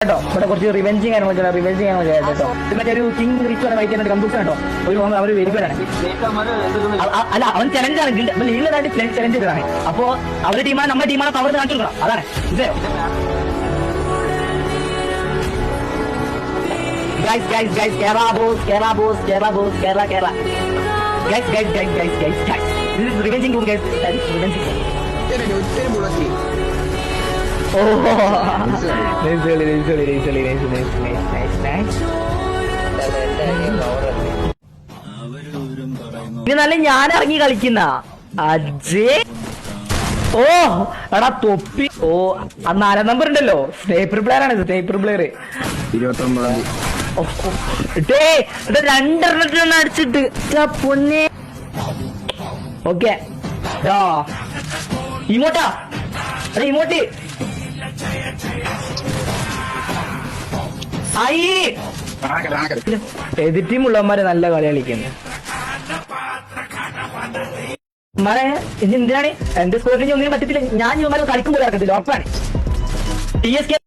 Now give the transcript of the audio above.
കേട്ടോ ഇവിടെ കുറച്ച് റിവെഞ്ചിങ് കേട്ടോ മറ്റേ ഒരു കിങ് റിച്ച് വരെ വൈറ്റ് കമ്പൂസ് കേട്ടോ ഒരു വെരിഫൈഡാണ്. അല്ല അവൻ ചലഞ്ചാണ് ലീഗലായിട്ട് ചലഞ്ച് ചെയ്തതാണ്. അപ്പോ അവരുടെ ടീമാണ് നമ്മുടെ ടീമാണ് പവർ കാണിച്ചു കൊടുക്കണം. അതാണ് ഇതോ guys Kerala boss Kerala guys this is revenging room guys revenging oh nice ഇത് നല്ല ഞാൻ ഇറങ്ങി കളിക്കുന്ന അജയ് ഓ എടാ തൊപ്പി ഓ 4 നമ്പർ ഉണ്ടല്ലോ സ്നൈപ്പർ പ്ലെയർ ആണ് സ്നൈപ്പർ പ്ലെയർ 2 അടിച്ചിട്ട് പൊന്നെ ഓക്കെ ഇമോട്ടാ അതെ ഇമോട്ട് എതിർ ടീമുള്ളവന്മാര് നല്ല കളി കളിക്കുന്നു. മഴ ഇനി എന്തിനാണ് എന്റെ സ്കോറിന് ഒന്നിനും പറ്റത്തില്ല. ഞാൻ ഇവന്മാരെ കളിക്കുമ്പോൾ ഇറക്കത്തില്ല ഉറപ്പാണ്. TSK